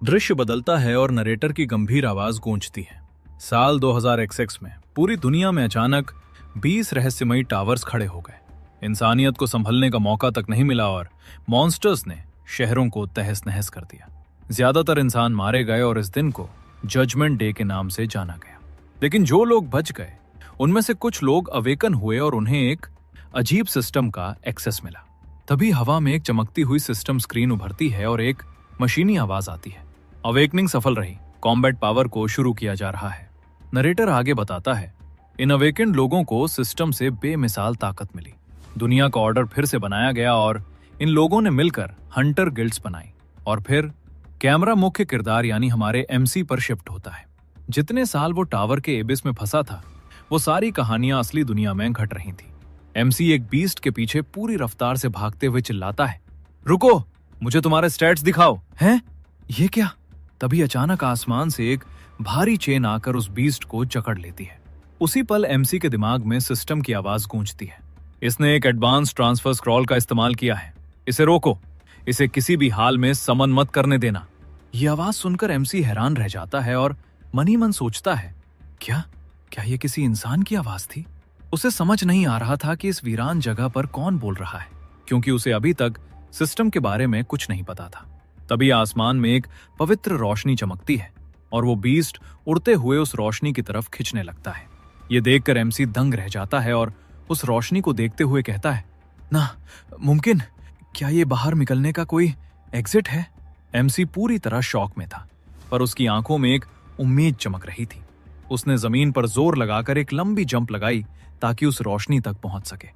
दृश्य बदलता है और नरेटर की गंभीर आवाज गूंजती है। साल 2000 में पूरी दुनिया में अचानक 20 रहस्यमयी टावर्स खड़े हो गए। इंसानियत को संभलने का मौका तक नहीं मिला और मॉन्स्टर्स ने शहरों को तहस नहस कर दिया। ज्यादातर इंसान मारे गए और इस दिन को जजमेंट डे के नाम से जाना गया। लेकिन जो लोग बच गए उनमें से कुछ लोग अवेकन हुए और उन्हें एक अजीब सिस्टम का एक्सेस मिला। तभी हवा में एक चमकती हुई सिस्टम स्क्रीन उभरती है और एक मशीनी आवाज आती है। अवेकनिंग सफल रही, कॉम्बैट पावर को शुरू किया जा रहा है। नरेटर आगे बताता है, इन अवेकेंड लोगों को सिस्टम से बेमिसाल ताकत मिली। दुनिया का ऑर्डर फिर से बनाया गया और इन लोगों ने मिलकर हंटर गिल्ड्स बनाई। और फिर कैमरा मुख्य किरदार यानी हमारे एमसी पर शिफ्ट होता है। जितने साल वो टावर के एबिस में फंसा था वो सारी कहानियां असली दुनिया में घट रही थी। एमसी एक बीस्ट के पीछे पूरी रफ्तार से भागते हुए चिल्लाता है, रुको, मुझे तुम्हारे स्टैट्स दिखाओ। हैं? ये क्या? तभी अचानक आसमान से एक भारी चेन आकर उस बीस्ट को जकड़ लेती है। उसी पल एमसी के दिमाग में सिस्टम की आवाज गूंजती है, इसने एक एडवांस ट्रांसफर स्क्रॉल का इस्तेमाल किया है, इसे रोको, इसे किसी भी हाल में समन मत करने देना। ये आवाज सुनकर एमसी हैरान रह जाता है और मन ही मन सोचता है, क्या क्या ये किसी इंसान की आवाज थी? उसे समझ नहीं आ रहा था कि इस वीरान जगह पर कौन बोल रहा है, क्योंकि उसे अभी तक सिस्टम के बारे में कुछ नहीं पता था। तभी आसमान में एक पवित्र रोशनी चमकती है और वो बीस्ट उड़ते हुए उस रोशनी की तरफ खिंचने लगता है। ये देखकर एमसी दंग रह जाता है और उस रोशनी को देखते हुए कहता है, ना मुमकिन, क्या ये बाहर निकलने का कोई एग्जिट है? एमसी पूरी तरह शॉक में था, पर उसकी आंखों में एक उम्मीद चमक रही थी। उसने जमीन पर जोर लगाकर एक लंबी जंप लगाई ताकि उस रोशनी तक पहुंच सके।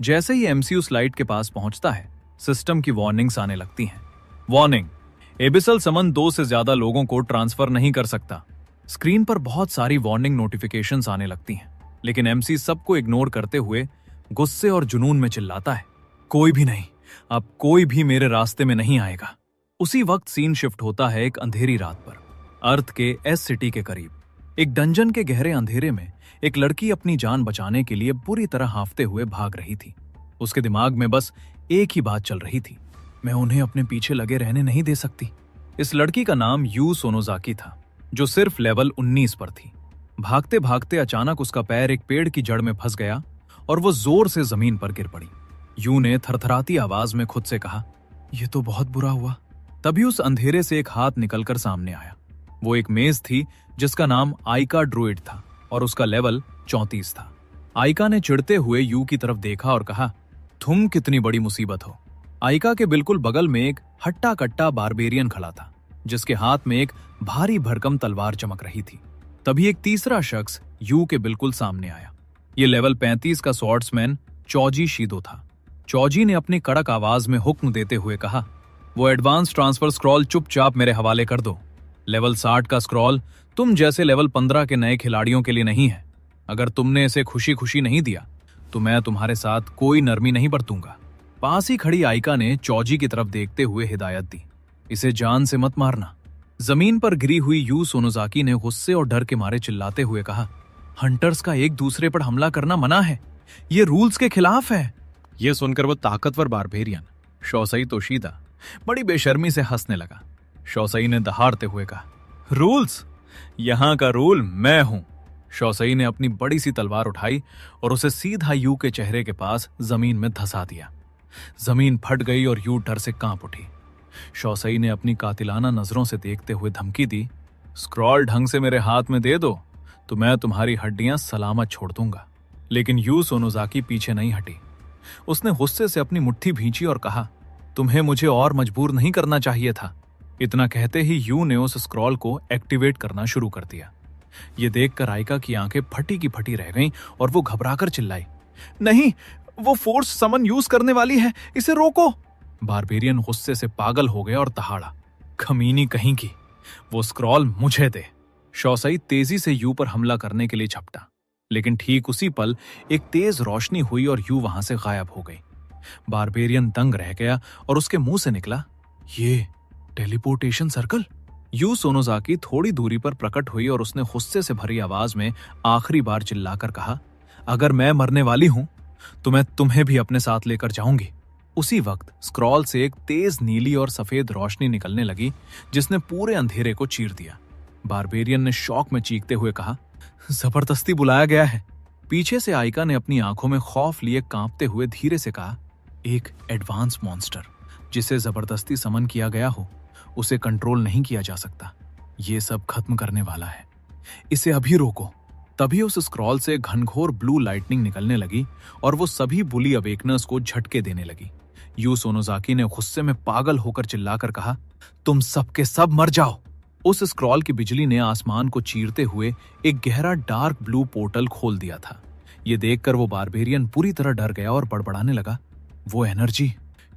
जैसे ही एमसी उस लाइट के पास पहुंचता है, सिस्टम की वार्निंग्स आने लगती हैं। वार्निंग, एबिसल समन 2 से ज्यादा लोगों को ट्रांसफर नहीं कर सकता। स्क्रीन पर बहुत सारी वार्निंग नोटिफिकेशंस आने लगती हैं, लेकिन एमसी सबको इग्नोर करते हुए गुस्से और जुनून में चिल्लाता है, कोई भी नहीं, अब कोई भी मेरे रास्ते में नहीं आएगा। उसी वक्त सीन शिफ्ट होता है एक अंधेरी रात पर, अर्थ के एस सिटी के करीब। एक डंजन के गहरे अंधेरे में एक लड़की अपनी जान बचाने के लिए बुरी तरह हांफते हुए भाग रही थी। उसके दिमाग में बस एक ही बात चल रही थी, मैं उन्हें अपने पीछे लगे रहने नहीं दे सकती। इस लड़की का नाम यू सोनोजाकी था, जो सिर्फ लेवल 19 पर थी। भागते भागते अचानक उसका पैर एक पेड़ की जड़ में फंस गया और वो जोर से जमीन पर गिर पड़ी। यू ने थरथराती आवाज में खुद से कहा, यह तो बहुत बुरा हुआ। तभी उस अंधेरे से एक हाथ निकलकर सामने आया। वो एक मेज थी जिसका नाम आइका ड्रोइड था और उसका लेवल 34 था। आइका ने चिढ़ते हुए यू की तरफ देखा और कहा, तुम कितनी बड़ी मुसीबत हो। आइका के बिल्कुल बगल में एक हट्टा कट्टा बारबेरियन खड़ा था, जिसके हाथ में एक भारी भरकम तलवार चमक रही थी। तभी एक तीसरा शख्स यू के बिल्कुल सामने आया। ये लेवल 35 का स्वॉर्ड्समैन चौजी शीदो था। चौजी ने अपनी कड़क आवाज में हुक्म देते हुए कहा, वो एडवांस ट्रांसफर स्क्रॉल चुपचाप मेरे हवाले कर दो। लेवल 60 का स्क्रॉल तुम जैसे लेवल 15 के नए खिलाड़ियों के लिए नहीं है। अगर तुमने इसे खुशी खुशी नहीं दिया तो मैं तुम्हारे साथ कोई नरमी नहीं बरतूंगा। पास ही खड़ी आइका ने चौजी की तरफ देखते हुए हिदायत दी, इसे जान से मत मारना। जमीन पर गिरी हुई यू सोनोजाकी ने गुस्से और डर के मारे चिल्लाते हुए कहा, हंटर्स का एक दूसरे पर हमला करना मना है, ये रूल्स के खिलाफ है। यह सुनकर वो ताकतवर बारबेरियन शोसई तोशीदा बड़ी बेशर्मी से हंसने लगा। शोसई ने दहाड़ते हुए कहा, रूल्स? यहां का रूल मैं हूं। शोसई ने अपनी बड़ी सी तलवार उठाई और उसे सीधा यू के चेहरे के पास जमीन में धंसा दिया। जमीन फट गई और यू डर से कांप उठी। शोसई ने अपनी कातिलाना नजरों से देखते हुए धमकी दी, स्क्रॉल ढंग से मेरे हाथ में दे दो तो मैं तुम्हारी हड्डियां सलामत छोड़ दूंगा। लेकिन यू सोनोजाकी पीछे नहीं हटी। उसने गुस्से से अपनी मुट्ठी भींची और कहा, तुम्हें मुझे और मजबूर नहीं करना चाहिए था। इतना कहते ही यू ने उस स्क्रॉल को एक्टिवेट करना शुरू कर दिया। ये देखकर आइका की आंखें फटी की फटी रह गईं और वो घबराकर चिल्लाई, नहीं, वो फोर्स समन यूज करने वाली है, इसे रोको। बारबेरियन गुस्से से पागल हो गया और दहाड़ा, खमीनी कहीं की, वो स्क्रॉल मुझे दे। शोसई तेजी से यू पर हमला करने के लिए झपटा, लेकिन ठीक उसी पल एक तेज रोशनी हुई और यू वहां से गायब हो गई। बारबेरियन दंग रह गया और उसके मुंह से निकला, ये टेलीपोर्टेशन सर्कल। यू सोनोजाकी थोड़ी दूरी पर प्रकट हुई और उसने गुस्से से भरी आवाज में आखिरी बार चिल्लाकर कहा, अगर मैं मरने वाली हूं तो मैं तुम्हें भी अपने साथ लेकर जाऊंगी। उसी वक्त स्क्रॉल से एक तेज नीली और सफेद रोशनी निकलने लगी जिसने पूरे अंधेरे को चीर दिया। बारबेरियन ने शौक में चीखते हुए कहा, जबरदस्ती बुलाया गया है। पीछे से आइका ने अपनी आंखों में खौफ लिए कांपते हुए धीरे से कहा, एक एडवांस मॉन्स्टर जिसे जबरदस्ती समन किया गया हो, उसे कंट्रोल नहीं किया जा सकता। ये सब खत्म करने वाला है, इसे अभी रोको। तभी उस स्क्रॉल से घनघोर ब्लू लाइटनिंग निकलने लगी और वो सभी बुली अवेकनर्स को झटके देने लगी। यू सोनोजाकी ने गुस्से में पागल होकर चिल्लाकर कहा, तुम सबके सब मर जाओ। उस स्क्रॉल की बिजली ने आसमान को चीरते हुए एक गहरा डार्क ब्लू पोर्टल खोल दिया था। ये देखकर वो बारबेरियन पूरी तरह डर गया और बड़बड़ाने लगा, वो एनर्जी,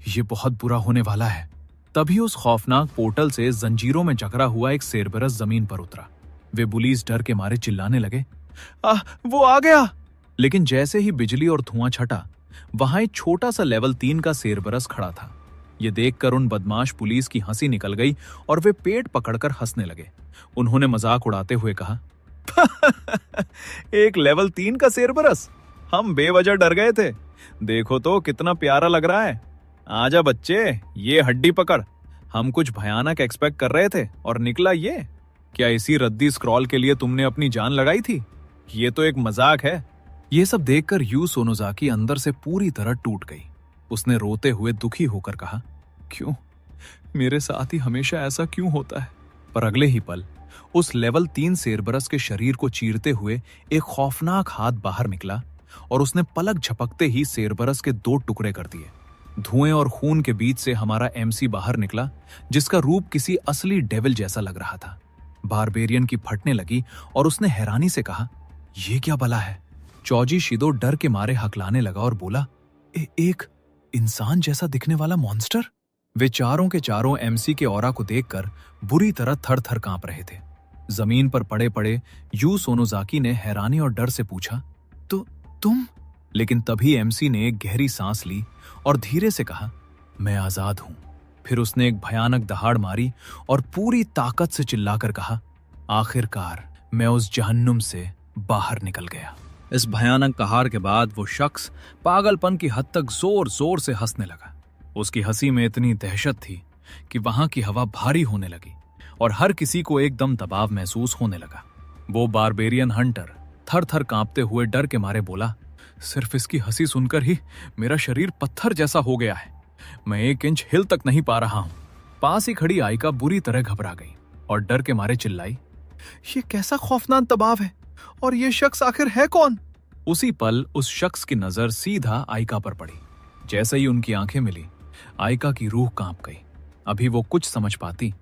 ये बहुत बुरा होने वाला है। तभी उस खौफनाक पोर्टल से जंजीरों में जकड़ा हुआ एक सेरबरस जमीन पर उतरा। वे बुलीज डर के मारे चिल्लाने लगे, वो आ गया। लेकिन जैसे ही बिजली और धुआं छटा, वहां एक छोटा सा लेवल 3 का सेरबरस खड़ा था। ये देखकर उन बदमाश पुलिस की हंसी निकल गई और वे पेट पकड़कर हंसने लगे। उन्होंने मजाक उड़ाते हुए कहा, एक लेवल 3 का सेरबरस, हम बेवजह डर गए थे। देखो तो कितना प्यारा लग रहा है। आजा बच्चे, ये हड्डी पकड़। हम कुछ भयानक एक्सपेक्ट कर रहे थे और निकला ये। क्या इसी रद्दी स्क्रॉल के लिए तुमने अपनी जान लगाई थी? ये तो एक मजाक है। ये सब देखकर यू सोनोजाकी अंदर से पूरी तरह टूट गई। उसने रोते हुए दुखी होकर कहा, क्यों मेरे साथ ही हमेशा ऐसा क्यों होता है? पर अगले ही पल उस लेवल 3 सेरबरस के शरीर को चीरते हुए एक खौफनाक हाथ बाहर निकला और उसने पलक झपकते ही सेरबरस के 2 टुकड़े कर दिए। धुएं और खून के बीच से हमारा एमसी बाहर निकला, जिसका रूप किसी असली डेविल जैसा लग रहा था। बारबेरियन की फटने लगी और उसने हैरानी से कहा, ये क्या बला है? चौजी शिदो डर के मारे हकलाने लगा और बोला, एक इंसान जैसा दिखने वाला मॉन्स्टर? वे चारों के चारों एमसी के ऑरा को देखकर बुरी तरह थर थर कांप रहे थे। जमीन पर पड़े पड़े यू सोनोजाकी ने हैरानी और डर से पूछा, तो तुम? लेकिन तभी एमसी ने एक गहरी सांस ली और धीरे से कहा, मैं आजाद हूं। फिर उसने एक भयानक दहाड़ मारी और पूरी ताकत से चिल्लाकर कहा, आखिरकार मैं उस जहन्नुम से बाहर निकल गया। इस भयानक कहार के बाद वो शख्स पागलपन की हद तक जोर जोर से हंसने लगा। उसकी हंसी में इतनी दहशत थी कि वहां की हवा भारी होने लगी और हर किसी को एकदम दबाव महसूस होने लगा। वो बारबेरियन हंटर थर थर कांपते हुए डर के मारे बोला, सिर्फ इसकी हंसी सुनकर ही मेरा शरीर पत्थर जैसा हो गया है। मैं 1 इंच हिल तक नहीं पा रहा हूं। पास ही खड़ी आइका बुरी तरह घबरा गई और डर के मारे चिल्लाई, ये कैसा खौफनाक दबाव है और ये शख्स आखिर है कौन? उसी पल उस शख्स की नजर सीधा आइका पर पड़ी। जैसे ही उनकी आंखें मिली, आइका की रूह कांप गई। अभी वो कुछ समझ पाती,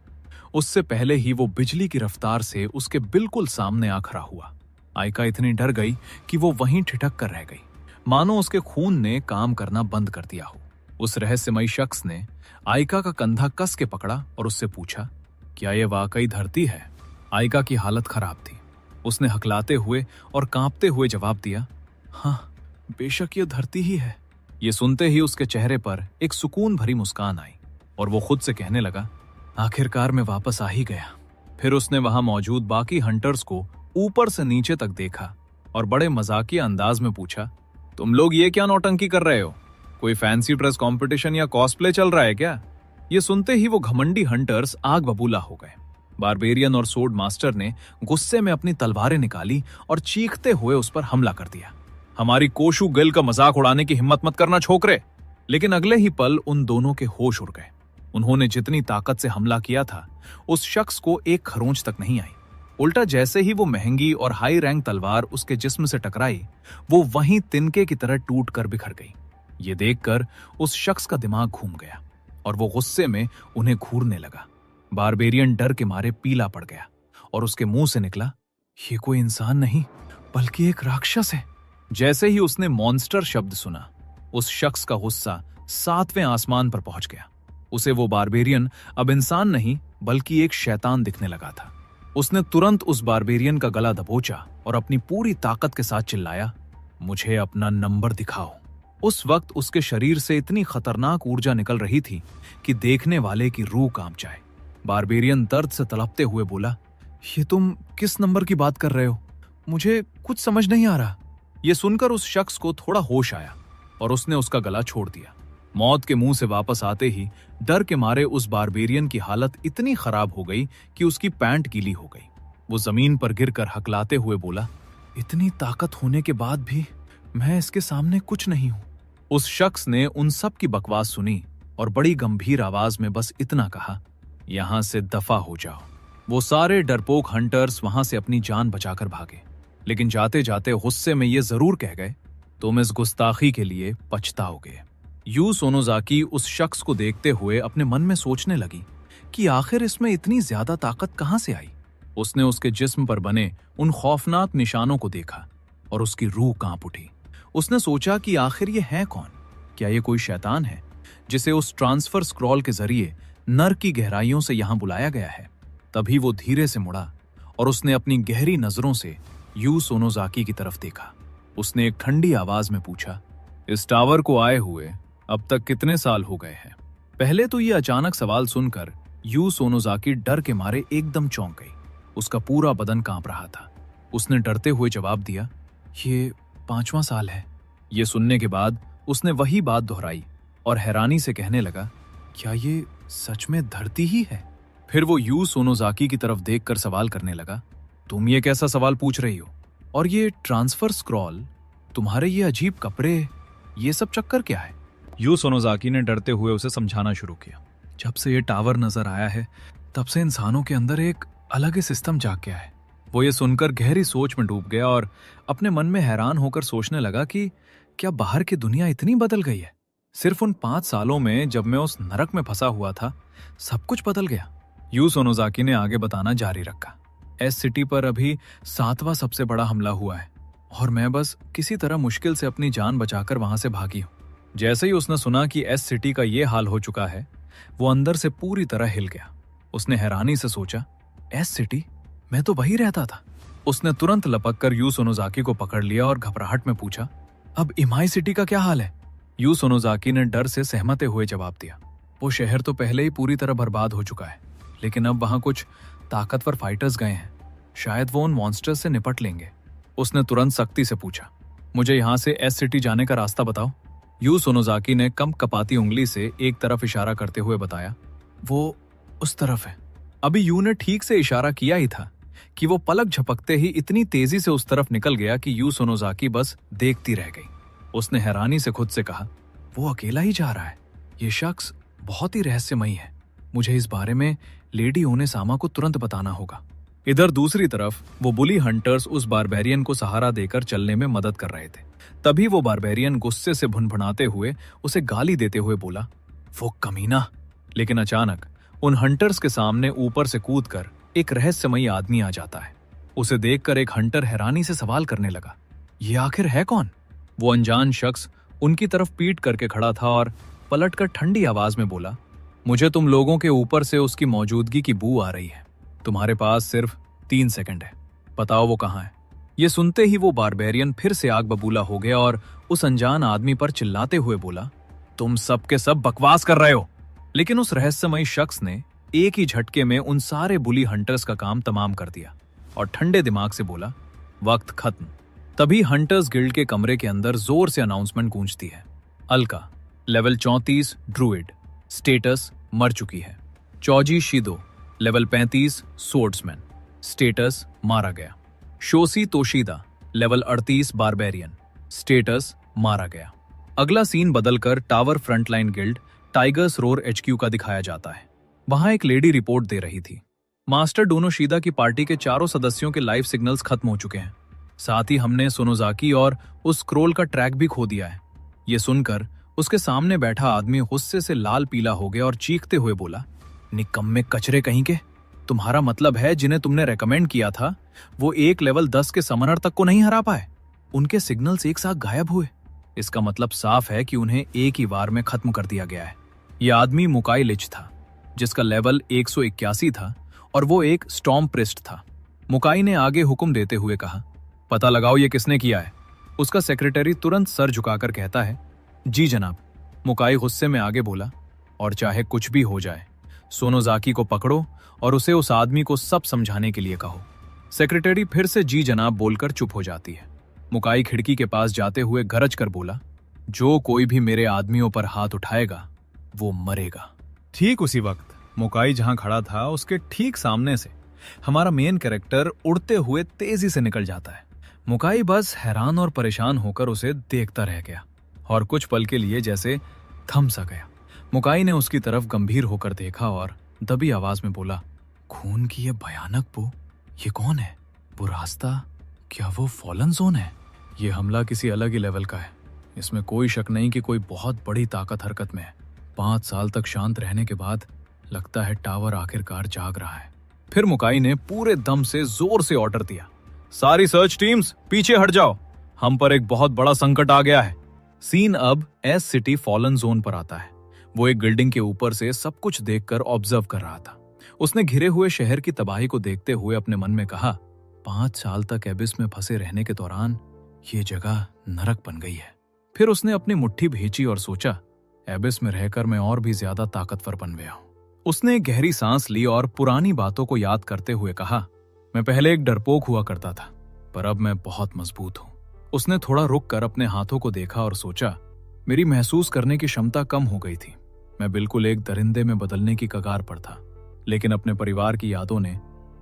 उससे पहले ही वो बिजली की रफ्तार से उसके बिल्कुल सामने आ खड़ा हुआ। आइका इतनी डर गई कि वो वहीं ठिठक कर रह गई, मानो उसके खून ने काम करना बंद कर दिया हो। उस रहस्यमयी शख्स ने आइका का कंधा कस के पकड़ा और उससे पूछा, क्या ये वाकई धरती है? आइका की हालत खराब थी। उसने हकलाते हुए और कांपते हुए जवाब दिया, हाँ, बेशक ये धरती ही है। ये सुनते ही उसके चेहरे पर एक सुकून भरी मुस्कान आई और वो खुद से कहने लगा, आखिरकार मैं वापस आ ही गया। फिर उसने वहां मौजूद बाकी हंटर्स को ऊपर से नीचे तक देखा और बड़े मजाकिया अंदाज में पूछा, तुम लोग ये क्या नौटंकी कर रहे हो? कोई फैंसी ड्रेस कंपटीशन या कॉस्प्ले चल रहा है क्या? ये सुनते ही वो घमंडी हंटर्स आग बबूला हो गए। बारबेरियन और सोर्ड मास्टर ने गुस्से में अपनी तलवारें निकाली और चीखते हुए उस पर हमला कर दिया। हमारी कोशु गिल का मजाक उड़ाने की हिम्मत मत करना छोकरे। लेकिन अगले ही पल उन दोनों के होश उड़ गए। उन्होंने जितनी ताकत से हमला किया था, उस शख्स को एक खरोंच तक नहीं आई। उल्टा जैसे ही वो महंगी और हाई रैंक तलवार उसके जिस्म से टकराई, वो वहीं तिनके की तरह टूट कर बिखर गई। ये देखकर उस शख्स का दिमाग घूम गया और वो गुस्से में उन्हें घूरने लगा। बारबेरियन डर के मारे पीला पड़ गया और उसके मुंह से निकला, ये कोई इंसान नहीं बल्कि एक राक्षस है। जैसे ही उसने मॉन्स्टर शब्द सुना, उस शख्स का गुस्सा 7वें आसमान पर पहुंच गया। उसे वो बारबेरियन अब इंसान नहीं बल्कि एक शैतान दिखने लगा था। उसने तुरंत उस बारबेरियन का गला दबोचा और अपनी पूरी ताकत के साथ चिल्लाया, मुझे अपना नंबर दिखाओ। उस वक्त उसके शरीर से इतनी खतरनाक ऊर्जा निकल रही थी कि देखने वाले की रूह कांप जाए। बारबेरियन दर्द से तड़पते हुए बोला, ये तुम किस नंबर की बात कर रहे हो? मुझे कुछ समझ नहीं आ रहा। ये सुनकर उस शख्स को थोड़ा होश आया और उसने उसका गला छोड़ दिया। मौत के मुंह से वापस आते ही डर के मारे उस बारबेरियन की हालत इतनी खराब हो गई कि उसकी पैंट गीली हो गई। वो जमीन पर गिरकर हकलाते हुए बोला, इतनी ताकत होने के बाद भी मैं इसके सामने कुछ नहीं हूं। उस शख्स ने उन सब की बकवास सुनी और बड़ी गंभीर आवाज में बस इतना कहा, यहां से दफा हो जाओ। वो सारे डरपोक हंटर्स वहां से अपनी जान बचाकर भागे, लेकिन जाते जाते गुस्से में ये जरूर कह गए, तुम इस गुस्ताखी के लिए पछताओगे। यू सोनोजाकी उस शख्स को देखते हुए अपने मन में सोचने लगी कि आखिर इसमें इतनी ज्यादा ताकत कहां से आई। उसने उसके जिस्म पर बने उन खौफनाक निशानों को देखा और उसकी रूह कांप उठी। उसने सोचा कि आखिर ये है कौन? क्या ये कोई शैतान है जिसे उस ट्रांसफर स्क्रॉल के जरिए नर्क की गहराइयों से यहां बुलाया गया है? तभी वो धीरे से मुड़ा और उसने अपनी गहरी नजरों से यू सोनोजाकी की तरफ देखा। उसने एक ठंडी आवाज में पूछा, इस टावर को आए हुए अब तक कितने साल हो गए हैं? पहले तो ये अचानक सवाल सुनकर यू सोनोजाकी डर के मारे एकदम चौंक गई। उसका पूरा बदन कांप रहा था। उसने डरते हुए जवाब दिया, ये 5वां साल है। ये सुनने के बाद उसने वही बात दोहराई और हैरानी से कहने लगा, क्या ये सच में धरती ही है? फिर वो यू सोनोजाकी की तरफ देखकर सवाल करने लगा, तुम ये कैसा सवाल पूछ रही हो? और ये ट्रांसफर स्क्रॉल, तुम्हारे ये अजीब कपड़े, ये सब चक्कर क्या है? यू सोनोजाकी ने डरते हुए उसे समझाना शुरू किया, जब से ये टावर नजर आया है तब से इंसानों के अंदर एक अलग ही सिस्टम जाग गया है। वो ये सुनकर गहरी सोच में डूब गया और अपने मन में हैरान होकर सोचने लगा कि क्या बाहर की दुनिया इतनी बदल गई है? सिर्फ उन 5 सालों में जब मैं उस नरक में फंसा हुआ था, सब कुछ बदल गया। यू सोनोजाकी ने आगे बताना जारी रखा, एस सिटी पर अभी 7वां सबसे बड़ा हमला हुआ है और मैं बस किसी तरह मुश्किल से अपनी जान बचाकर वहां से भागी हूं। जैसे ही उसने सुना कि एस सिटी का ये हाल हो चुका है, वो अंदर से पूरी तरह हिल गया। उसने हैरानी से सोचा, एस सिटी? मैं तो वही रहता था। उसने तुरंत लपक कर यू सोनोजाकी को पकड़ लिया और घबराहट में पूछा, अब इमाई सिटी का क्या हाल है? यू सोनोजाकी ने डर से सहमते हुए जवाब दिया, वो शहर तो पहले ही पूरी तरह बर्बाद हो चुका है, लेकिन अब वहां कुछ ताकतवर फाइटर्स गए हैं। शायद वो उन मॉन्स्टर्स से निपट लेंगे। उसने तुरंत सख्ती से पूछा, मुझे यहां से एस सिटी जाने का रास्ता बताओ। यू सोनोजाकी ने कम कपाती उंगली से एक तरफ इशारा करते हुए बताया, वो उस तरफ है। अभी यू ने ठीक से इशारा किया ही था कि वो पलक झपकते ही इतनी तेजी से उस तरफ निकल गया कि यू सोनोजाकी बस देखती रह गई। उसने हैरानी से खुद से कहा, वो अकेला ही जा रहा है। ये शख्स बहुत ही रहस्यमयी है। मुझे इस बारे में लेडी ओनेसामा को तुरंत बताना होगा। इधर दूसरी तरफ वो बुली हंटर्स उस बारबेरियन को सहारा देकर चलने में मदद कर रहे थे। तभी वो बारबेरियन गुस्से से भुनभुनाते हुए उसे गाली देते हुए बोला, वो कमीना। लेकिन अचानक उन हंटर्स के सामने ऊपर से कूदकर एक रहस्यमयी आदमी आ जाता है। उसे देखकर एक हंटर हैरानी से सवाल करने लगा, ये आखिर है कौन? वो अनजान शख्स उनकी तरफ पीट करके खड़ा था और पलटकर ठंडी आवाज में बोला, मुझे तुम लोगों के ऊपर से उसकी मौजूदगी की बू आ रही है। तुम्हारे पास सिर्फ 3 सेकंड है, बताओ वो कहाँ है? ये सुनते ही वो बारबेरियन फिर से आग बबूला हो गया और उस अनजान आदमी पर चिल्लाते हुए बोला, तुम सब के सब बकवास कर रहे हो। लेकिन उस रहस्यमयी शख्स ने एक ही झटके में उन सारे बुली हंटर्स का काम तमाम कर दिया और ठंडे दिमाग से बोला, वक्त खत्म। तभी हंटर्स गिल्ड के कमरे के अंदर जोर से अनाउंसमेंट गूंजती है, अलका लेवल 34 ड्रूइड, स्टेटस मर चुकी है। चौजी शिदो लेवल 35 सोर्ड्समैन, स्टेटस मारा गया। शोसी तोशीदा लेवल 38 बारबेरियन, स्टेटस मारा गया। अगला सीन बदलकर tower frontline guild tigers roar HQ का दिखाया जाता है। वहां एक लेडी रिपोर्ट दे रही थी, मास्टर डोनोशीदा की पार्टी के 4 सदस्यों के लाइफ सिग्नल्स खत्म हो चुके हैं। साथ ही हमने सोनोजाकी और उस स्क्रोल का ट्रैक भी खो दिया है। ये सुनकर उसके सामने बैठा आदमी गुस्से से लाल पीला हो गया और चीखते हुए बोला, निकम्मे कचरे कहीं के, तुम्हारा मतलब है जिन्हें तुमने रेकमेंड किया था वो एक लेवल 10 के समनर तक को नहीं हरा पाए? उनके सिग्नल्स एक साथ गायब हुए। इसका मतलब साफ है कि उन्हें एक ही वार में खत्म कर दिया गया है। यह आदमी मुकाई लिच था, जिसका लेवल 181 था और वो एक स्टॉर्म प्रिस्ट था। मुकाई ने आगे हुक्म देते हुए कहा, पता लगाओ ये किसने किया है। उसका सेक्रेटरी तुरंत सर झुकाकर कहता है, जी जनाब। मुकाई गुस्से में आगे बोला, और चाहे कुछ भी हो जाए, सोनोजाकी को पकड़ो और उसे उस आदमी को सब समझाने के लिए कहो। सेक्रेटरी फिर से जी जनाब बोलकर चुप हो जाती है। मुकाई खिड़की के पास जाते हुए गरज कर बोला, जो कोई भी मेरे आदमियों पर हाथ उठाएगा वो मरेगा। ठीक उसी वक्त मुकाई जहां खड़ा था उसके ठीक सामने से हमारा मेन कैरेक्टर उड़ते हुए तेजी से निकल जाता है। मुकाई बस हैरान और परेशान होकर उसे देखता रह गया और कुछ पल के लिए जैसे थम सा गया। मुकाई ने उसकी तरफ गंभीर होकर देखा और दबी आवाज में बोला, खून की ये भयानक बू, ये कौन है? वो रास्ता, क्या वो फॉलन जोन है? ये हमला किसी अलग ही लेवल का है। इसमें कोई शक नहीं कि कोई बहुत बड़ी ताकत हरकत में है। 5 साल तक शांत रहने के बाद लगता है टावर आखिरकार जाग रहा है। फिर मुकाई ने पूरे दम से जोर से ऑर्डर दिया, सारी सर्च टीम्स पीछे हट जाओ, हम पर एक बहुत बड़ा संकट आ गया है। सीन अब एस सिटी फॉलन जोन पर आता है। वो एक बिल्डिंग के ऊपर से सब कुछ देखकर ऑब्जर्व कर रहा था। उसने घिरे हुए शहर की तबाही को देखते हुए अपने मन में कहा, 5 साल तक एबिस में फंसे रहने के दौरान ये जगह नरक बन गई है। फिर उसने अपनी मुट्ठी भींची और सोचा, एबिस में रहकर मैं और भी ज्यादा ताकतवर बन गया हूं। उसने एक गहरी सांस ली और पुरानी बातों को याद करते हुए कहा, मैं पहले एक डरपोक हुआ करता था, पर अब मैं बहुत मजबूत हूं। उसने थोड़ा रुक कर अपने हाथों को देखा और सोचा, मेरी महसूस करने की क्षमता कम हो गई थी। मैं बिल्कुल एक दरिंदे में बदलने की कगार पर था, लेकिन अपने परिवार की यादों ने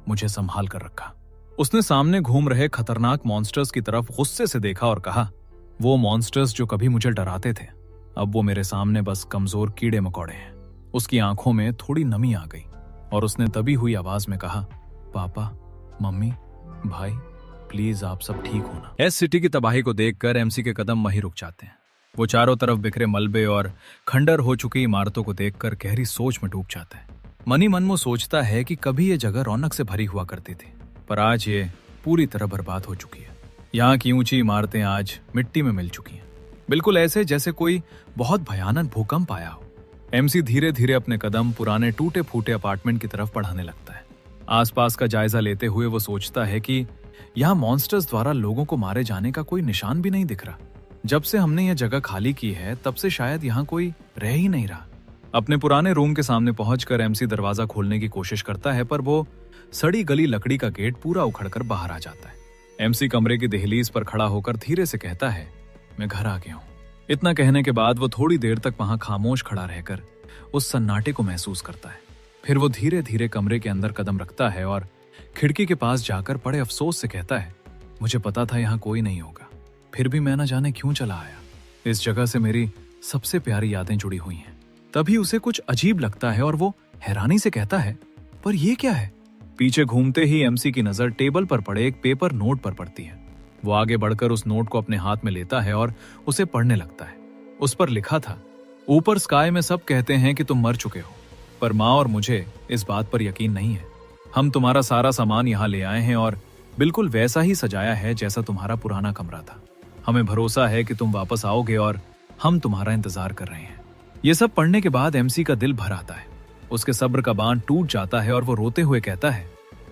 मुझे संभाल कर रखा। उसने सामने घूम रहे खतरनाक मॉन्स्टर्स की तरफ गुस्से से देखा और कहा, वो मॉन्स्टर्स जो कभी मुझे डराते थे, अब वो मेरे सामने बस कमजोर कीड़े मकोड़े हैं। उसकी आंखों में थोड़ी नमी आ गई और उसने दबी हुई आवाज में कहा, पापा, मम्मी, भाई, प्लीज आप सब ठीक होना। एस सिटी की तबाही को देखकर एमसी के कदम वहीं रुक जाते हैं। वो चारों तरफ बिखरे मलबे और खंडर हो चुकी इमारतों को देखकर गहरी सोच में डूब जाता है। मनी मन वो सोचता है कि कभी ये जगह रौनक से भरी हुआ करती थी, पर आज ये पूरी तरह बर्बाद हो चुकी है। यहाँ की ऊंची इमारतें आज मिट्टी में मिल चुकी हैं, बिल्कुल ऐसे जैसे कोई बहुत भयानक भूकंप आया हो। एमसी धीरे धीरे अपने कदम पुराने टूटे फूटे अपार्टमेंट की तरफ बढ़ाने लगता है। आसपास का जायजा लेते हुए वो सोचता है कि यहाँ मॉन्स्टर्स द्वारा लोगों को मारे जाने का कोई निशान भी नहीं दिख रहा। जब से हमने यह जगह खाली की है तब से शायद यहाँ कोई रह ही नहीं रहा। अपने पुराने रूम के सामने पहुंचकर एमसी दरवाजा खोलने की कोशिश करता है, पर वो सड़ी गली लकड़ी का गेट पूरा उखड़कर बाहर आ जाता है। एमसी कमरे की दहलीज पर खड़ा होकर धीरे से कहता है, मैं घर आ गया हूँ। इतना कहने के बाद वो थोड़ी देर तक वहां खामोश खड़ा रहकर उस सन्नाटे को महसूस करता है। फिर वो धीरे धीरे कमरे के अंदर कदम रखता है और खिड़की के पास जाकर बड़े अफसोस से कहता है, मुझे पता था यहाँ कोई नहीं होगा, फिर भी मैं न जाने क्यों चला आया। इस जगह से मेरी सबसे प्यारी यादें जुड़ी हुई हैं। तभी उसे कुछ अजीब लगता है और वो हैरानी से कहता है, पर ये क्या है? पीछे घूमते ही एमसी की नजर टेबल पर पड़े एक पेपर नोट पर पड़ती है। वो आगे बढ़कर उस नोट को अपने हाथ में लेता है और उसे पढ़ने लगता है। उस पर लिखा था, ऊपर स्काई में सब कहते हैं कि तुम मर चुके हो, पर माँ और मुझे इस बात पर यकीन नहीं है। हम तुम्हारा सारा सामान यहाँ ले आए हैं और बिल्कुल वैसा ही सजाया है जैसा तुम्हारा पुराना कमरा था। हमें भरोसा है कि तुम वापस आओगे और हम तुम्हारा इंतजार कर रहे हैं। ये सब पढ़ने के बाद एमसी का दिल भर आता है। उसके सब्र का बांध टूट जाता है और वो रोते हुए कहता है,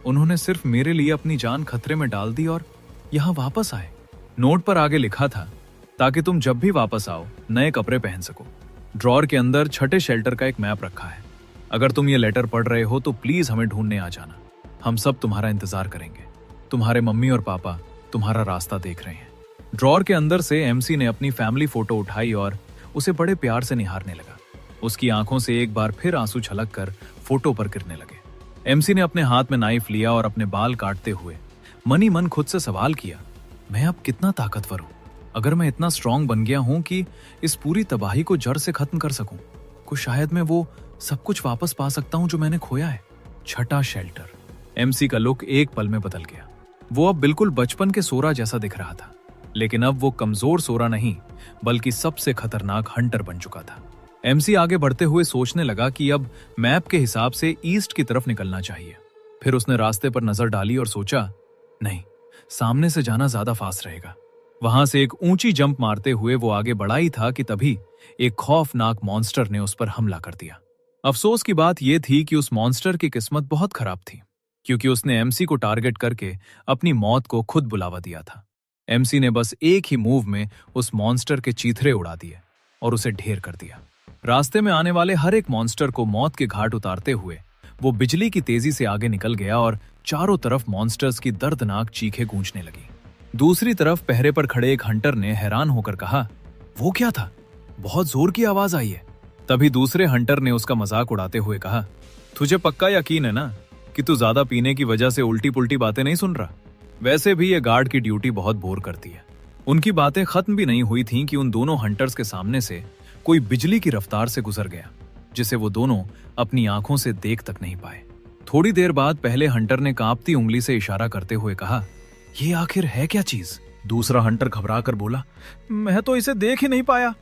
उन्होंने सिर्फ मेरे लिए अपनी जान खतरे में डाल दी और यहाँ वापस आए। नोट पर आगे लिखा था, ताकि तुम जब भी वापस आओ नए कपड़े पहन सको। ड्रॉर के अंदर छठे शेल्टर का एक मैप रखा है। अगर तुम ये लेटर पढ़ रहे हो तो प्लीज हमें ढूंढने आ जाना। हम सब तुम्हारा इंतजार करेंगे। तुम्हारे मम्मी और पापा तुम्हारा रास्ता देख रहे हैं। ड्रॉर के अंदर से एमसी ने अपनी फैमिली फोटो उठाई और उसे बड़े प्यार से निहारने लगा। उसकी आंखों से एक बार फिर आंसू छलक कर फोटो पर गिरने लगे। एमसी ने अपने हाथ में नाइफ लिया और अपने बाल काटते हुए मनी मन खुद से सवाल किया, मैं अब कितना ताकतवर हूं? अगर मैं इतना स्ट्रांग बन गया हूं कि इस पूरी तबाही को जड़ से खत्म कर सकूं, कुछ शायद मैं वो सब कुछ वापस पा सकता हूं जो मैंने खोया है। छठा शेल्टर। एमसी का लुक एक पल में बदल गया। वो अब बिल्कुल बचपन के सोरा जैसा दिख रहा था, लेकिन अब वो कमजोर सोरा नहीं बल्कि सबसे खतरनाक हंटर बन चुका था। एमसी आगे बढ़ते हुए सोचने लगा कि अब मैप के हिसाब से ईस्ट की तरफ निकलना चाहिए। फिर उसने रास्ते पर नजर डाली और सोचा, नहीं, सामने से जाना ज्यादा फास्ट रहेगा। वहां से एक ऊंची जंप मारते हुए वो आगे बढ़ा ही था कि तभी एक खौफनाक मॉन्स्टर ने उस पर हमला कर दिया। अफसोस की बात यह थी कि उस मॉन्स्टर की किस्मत बहुत खराब थी, क्योंकि उसने एमसी को टारगेट करके अपनी मौत को खुद बुलावा दिया था। एमसी ने बस एक ही मूव में उस मॉन्स्टर के चीथड़े उड़ा दिए और उसे ढेर कर दिया। रास्ते में आने वाले हर एक मॉन्स्टर को मौत के घाट उतारते हुए वो बिजली की तेजी से आगे निकल गया और चारों तरफ मॉन्स्टर्स की दर्दनाक चीखें गूंजने लगी। दूसरी तरफ पहरे पर खड़े एक हंटर ने हैरान होकर कहा, वो क्या था? बहुत जोर की आवाज आई है। तभी दूसरे हंटर ने उसका मजाक उड़ाते हुए कहा, तुझे पक्का यकीन है ना कि तू ज्यादा पीने की वजह से उल्टी पुल्टी बातें नहीं सुन रहा? वैसे भी ये गार्ड की ड्यूटी बहुत बोर करती है। उनकी बातें खत्म भी नहीं हुई थीं कि उन दोनों हंटर्स के सामने से कोई बिजली की रफ्तार से गुजर गया, जिसे वो दोनों अपनी आंखों से देख तक नहीं पाए। थोड़ी देर बाद पहले हंटर ने कांपती उंगली से इशारा करते हुए कहा, ये आखिर है क्या चीज? दूसरा हंटर घबरा कर बोला, मैं तो इसे देख ही नहीं पाया।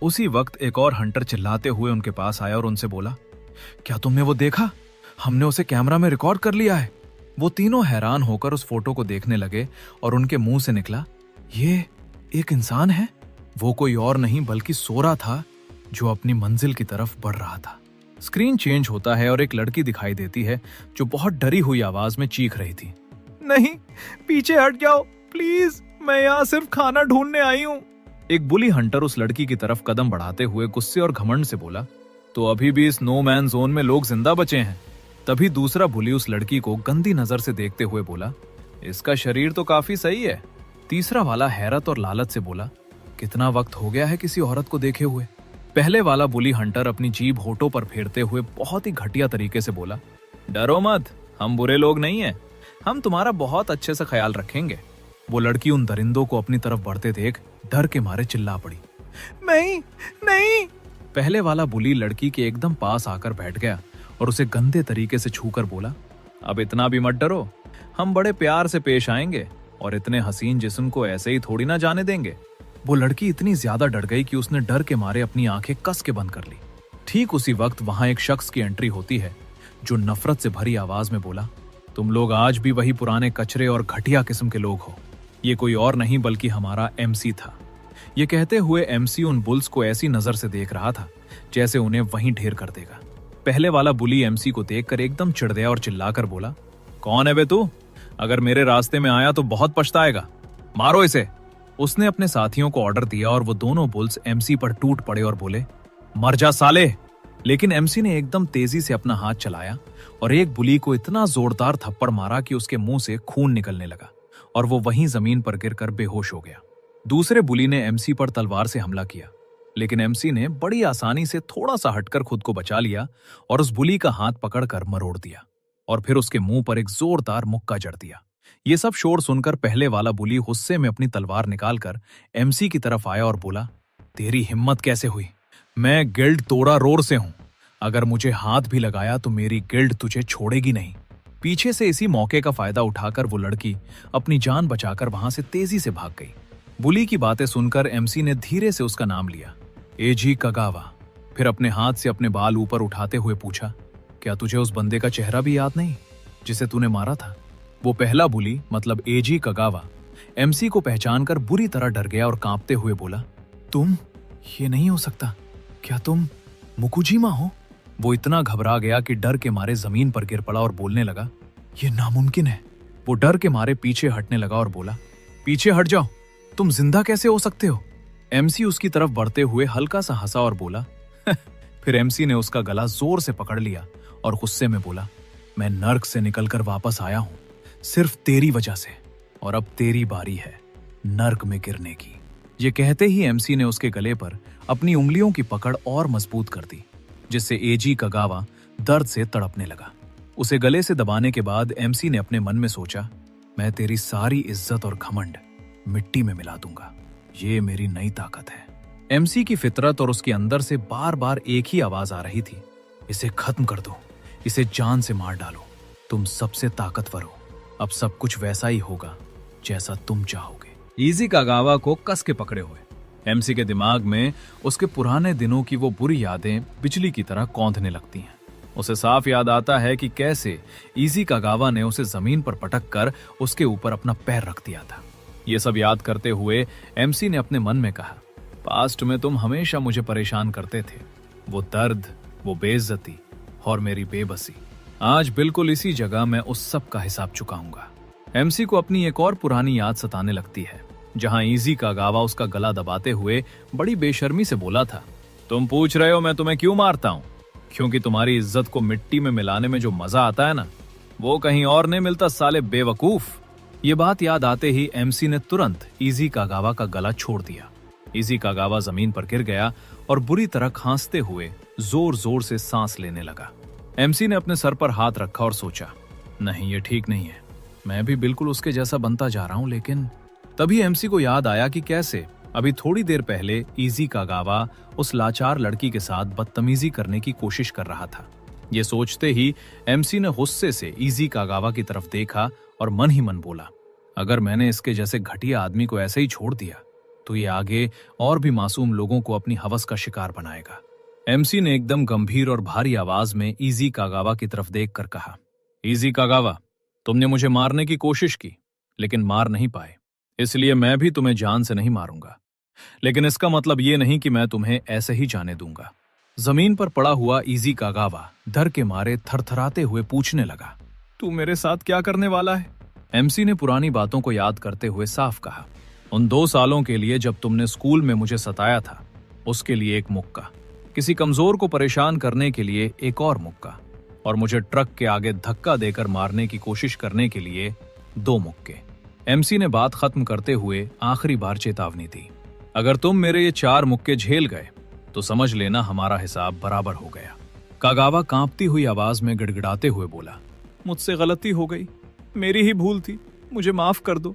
उसी वक्त एक और हंटर चिल्लाते हुए उनके पास आया और उनसे बोला, क्या तुमने वो देखा? हमने उसे कैमरा में रिकॉर्ड कर लिया है। वो तीनों हैरान होकर उस फोटो को देखने लगे और उनके मुंह से निकला, ये एक इंसान है। वो कोई और नहीं बल्कि सोरा था, जो अपनी मंजिल की तरफ बढ़ रहा था। स्क्रीन चेंज होता है और एक लड़की दिखाई देती है जो बहुत डरी हुई आवाज में चीख रही थी, नहीं, पीछे हट जाओ प्लीज, मैं यहाँ सिर्फ खाना ढूंढने आई हूँ। एक बुली हंटर उस लड़की की तरफ कदम बढ़ाते हुए गुस्से और घमंड से बोला, तो अभी भी इस नो मैन जोन में लोग जिंदा बचे हैं। तभी दूसरा बुली उस लड़की को गंदी नजर से देखते हुए बोला, इसका शरीर तो काफी सही है। तीसरा वाला हैरत और लालच से बोला, कितना वक्त हो गया है किसी औरत को देखे हुए। पहले वाला बुली हंटर अपनी जीभ होठों पर फेरते हुए बहुत ही घटिया तरीके से बोला, डरो मत, हम बुरे लोग नहीं हैं, हम तुम्हारा बहुत अच्छे से ख्याल रखेंगे। वो लड़की उन दरिंदों को अपनी तरफ बढ़ते देख डर के मारे चिल्ला पड़ी, नहीं नहीं। पहले वाला बुली लड़की के एकदम पास आकर बैठ गया और उसे गंदे तरीके से छूकर बोला, अब इतना भी मत डरो, हम बड़े प्यार से पेश आएंगे और इतने हसीन जिस्म को ऐसे ही थोड़ी ना जाने देंगे। वो लड़की इतनी ज्यादा डर गई कि उसने डर के मारे अपनी आंखें कस के बंद कर ली। ठीक उसी वक्त वहां एक शख्स की एंट्री होती है जो नफरत से भरी आवाज में बोला, तुम लोग आज भी वही पुराने कचरे और घटिया किस्म के लोग हो। ये कोई और नहीं बल्कि हमारा एमसी था। ये कहते हुए एमसी उन बुल्स को ऐसी नजर से देख रहा था जैसे उन्हें वहीं ढेर कर देगा। पहले वाला बुली एमसी को देखकर एकदम चिढ़ गया और चिल्लाकर बोला, कौन है बे तू? अगर मेरे रास्ते में आया तो बहुत पछताएगा, मारो इसे। उसने अपने साथियों को ऑर्डर दिया और वो दोनों बुल्स एमसी पर टूट पड़े और बोले, मर जा साले। लेकिन एमसी ने एकदम तेजी से अपना हाथ चलाया और एक बुली को इतना जोरदार थप्पड़ मारा कि उसके मुंह से खून निकलने लगा और वो वहीं जमीन पर गिरकर बेहोश हो गया। दूसरे बुली ने एमसी पर तलवार से हमला किया, लेकिन एमसी ने बड़ी आसानी से थोड़ा सा हटकर खुद को बचा लिया और उस बुली का हाथ पकड़कर मरोड़ दिया और फिर उसके मुंह पर एक जोरदार मुक्का जड़ दिया। ये सब शोर सुनकर पहले वाला बुली गुस्से में अपनी तलवार निकालकर एमसी की तरफ आया और बोला, तेरी हिम्मत कैसे हुई? मैं गिल्ड तोड़ा रोर से हूं, अगर मुझे हाथ भी लगाया तो मेरी गिल्ड तुझे छोड़ेगी नहीं। पीछे से इसी मौके का फायदा उठाकर वो लड़की अपनी जान बचाकर वहां से तेजी से भाग गई। बुली की बातें सुनकर एमसी ने धीरे से उसका नाम लिया, एजी कगावा। फिर अपने हाथ से अपने बाल ऊपर उठाते हुए पूछा, क्या तुझे उस बंदे का चेहरा भी याद नहीं जिसे तूने मारा था? वो पहला बुली मतलब एजी कगावा एमसी को पहचानकर बुरी तरह डर गया और कांपते हुए बोला, तुम? ये नहीं हो सकता, क्या तुम मुकुजिमा हो? वो इतना घबरा गया कि डर के मारे जमीन पर गिर पड़ा और बोलने लगा, ये नामुमकिन है। वो डर के मारे पीछे हटने लगा और बोला, पीछे हट जाओ, तुम जिंदा कैसे हो सकते हो? एमसी उसकी तरफ बढ़ते हुए हल्का सा हंसा और बोला फिर एमसी ने उसका गला जोर से पकड़ लिया और गुस्से में बोला, मैं नर्क से निकलकर वापस आया हूं सिर्फ तेरी वजह से, और अब तेरी बारी है नर्क में गिरने की। ये कहते ही एमसी ने उसके गले पर अपनी उंगलियों की पकड़ और मजबूत कर दी, जिससे एजी कगावा दर्द से तड़पने लगा। उसे गले से दबाने के बाद एमसी ने अपने मन में सोचा, मैं तेरी सारी इज्जत और घमंड मिट्टी में मिला दूंगा, ये मेरी नई ताकत है। एमसी की फितरत और उसके अंदर से बार बार एक ही आवाज आ रही थी, इसे खत्म कर दो, इसे जान से मार डालो, तुम सबसे ताकतवर हो, अब सब कुछ वैसा ही होगा जैसा तुम चाहोगे। इजी कगावा को कस के पकड़े हुए एमसी के दिमाग में उसके पुराने दिनों की वो बुरी यादें बिजली की तरह कौंधने लगती हैं। उसे साफ याद आता है कि कैसे इजी कगावा ने उसे जमीन पर पटक कर उसके ऊपर अपना पैर रख दिया था। ये सब याद करते हुए एमसी ने अपने मन में कहा, पास्ट में तुम हमेशा मुझे परेशान करते थे, वो दर्द, वो बेइज्जती और मेरी बेबसी, आज बिल्कुल इसी जगह मैं उस सब का हिसाब चुकाऊंगा। एमसी को अपनी एक और पुरानी याद सताने लगती है, जहां इजी कगावा उसका गला दबाते हुए बड़ी बेशर्मी से बोला था, तुम पूछ रहे हो मैं तुम्हें क्यों मारता हूं? क्योंकि तुम्हारी इज्जत को मिट्टी में मिलाने में जो मजा आता है ना, वो कहीं और नहीं मिलता साले बेवकूफ। ये बात याद आते ही एमसी ने तुरंत इजी कगावा का गला छोड़ दिया। इजी कागावा जमीन पर गिर गया और बुरी तरह खांसते हुए जोर जोर से सांस लेने लगा। एमसी ने अपने सर पर हाथ रखा और सोचा, नहीं ये ठीक नहीं है, मैं भी बिल्कुल उसके जैसा बनता जा रहा हूं। लेकिन तभी एमसी को याद आया कि कैसे अभी थोड़ी देर पहले इजी कागावा उस लाचार लड़की के साथ बदतमीजी करने की कोशिश कर रहा था। ये सोचते ही एमसी ने गुस्से से इजी कागावा की तरफ देखा और मन ही मन बोला, अगर मैंने इसके जैसे घटिया आदमी को ऐसे ही छोड़ दिया तो ये आगे और भी मासूम लोगों को अपनी हवस का शिकार बनाएगा। एमसी ने एकदम गंभीर और भारी आवाज में इजी कागावा की तरफ देखकर कहा, इजी कागावा, तुमने मुझे मारने की कोशिश की लेकिन मार नहीं पाए, इसलिए मैं भी तुम्हें जान से नहीं मारूंगा। लेकिन इसका मतलब ये नहीं कि मैं तुम्हें ऐसे ही जाने दूंगा। जमीन पर पड़ा हुआ इजी कागावा डर के मारे थरथराते हुए पूछने लगा, तू मेरे साथ क्या करने वाला है? एमसी ने पुरानी बातों को याद करते हुए साफ कहा, उन 2 सालों के लिए जब तुमने स्कूल में मुझे सताया था, उसके लिए एक मुक्का, किसी कमजोर को परेशान करने के लिए एक और मुक्का, और मुझे ट्रक के आगे धक्का देकर मारने की कोशिश करने के लिए 2 मुक्के। एमसी ने बात खत्म करते हुए आखिरी बार चेतावनी दी, अगर तुम मेरे ये 4 मुक्के झेल गए तो समझ लेना हमारा हिसाब बराबर हो गया। कागावा कांपती हुई आवाज में गिड़गिड़ाते हुए बोला, मुझसे गलती हो गई, मेरी ही भूल थी, मुझे माफ कर दो।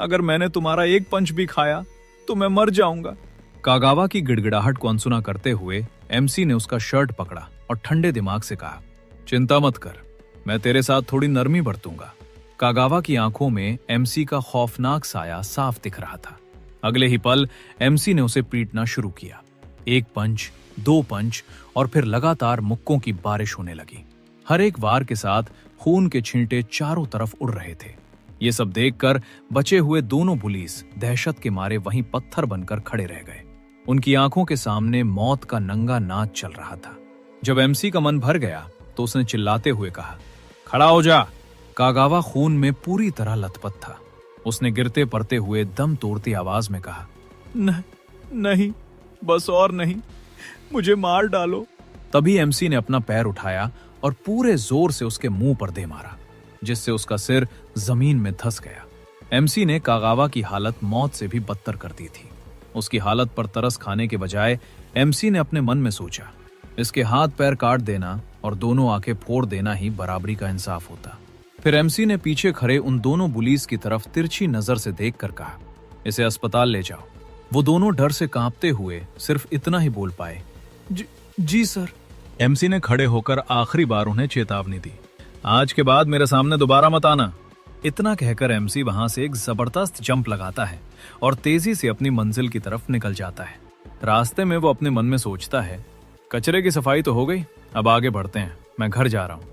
अगर मैंने तुम्हारा एक पंच भी खाया तो मैं मर जाऊंगा। कागावा की गिड़गिड़ाहट को अनसुना करते हुए एमसी ने उसका शर्ट पकड़ा और ठंडे दिमाग से कहा, चिंता मत कर, मैं तेरे साथ थोड़ी नरमी बरतूंगा। कागावा की आंखों में एमसी का खौफनाक साया साफ दिख रहा था। अगले ही पल एमसी ने उसे पीटना शुरू किया। 1 पंच, 2 पंच और फिर लगातार मुक्कों की बारिश होने लगी। हर एक वार के साथ खून के छींटे चारों तरफ उड़ रहे थे। ये सब देखकर बचे हुए दोनों पुलिस दहशत के मारे वहीं पत्थर बनकर खड़े रह गए। उनकी आंखों के सामने मौत का नंगा नाच चल रहा था। जब एमसी का मन भर गया तो उसने चिल्लाते हुए कहा, खड़ा हो जा। कागावा खून में पूरी तरह लथपथ था। उसने गिरते पड़ते हुए दम तोड़ती आवाज में कहा, नहीं, बस और नहीं, मुझे मार डालो। तभी एमसी ने अपना पैर उठाया और पूरे जोर से उसके मुंह पर दे मारा, जिससे उसका सिर जमीन में धंस गया। एमसी ने कागावा की हालत मौत से भी बदतर कर दी थी। उसकी हालत पर तरस खाने के बजाय एमसी ने अपने मन में सोचा, इसके हाथ पैर काट देना और दोनों आंखें फोड़ देना ही बराबरी का इंसाफ होता। फिर एमसी ने पीछे खड़े उन दोनों पुलिस की तरफ तिरछी नजर से देखकर कहा, इसे अस्पताल ले जाओ। वो दोनों डर से कांपते हुए सिर्फ इतना ही बोल पाए, जी सर। एमसी ने खड़े होकर आखिरी बार उन्हें चेतावनी दी, आज के बाद मेरे सामने दोबारा मत आना। इतना कहकर एमसी वहां से एक जबरदस्त जंप लगाता है और तेजी से अपनी मंजिल की तरफ निकल जाता है। रास्ते में वो अपने मन में सोचता है, कचरे की सफाई तो हो गई, अब आगे बढ़ते हैं, मैं घर जा रहा हूं।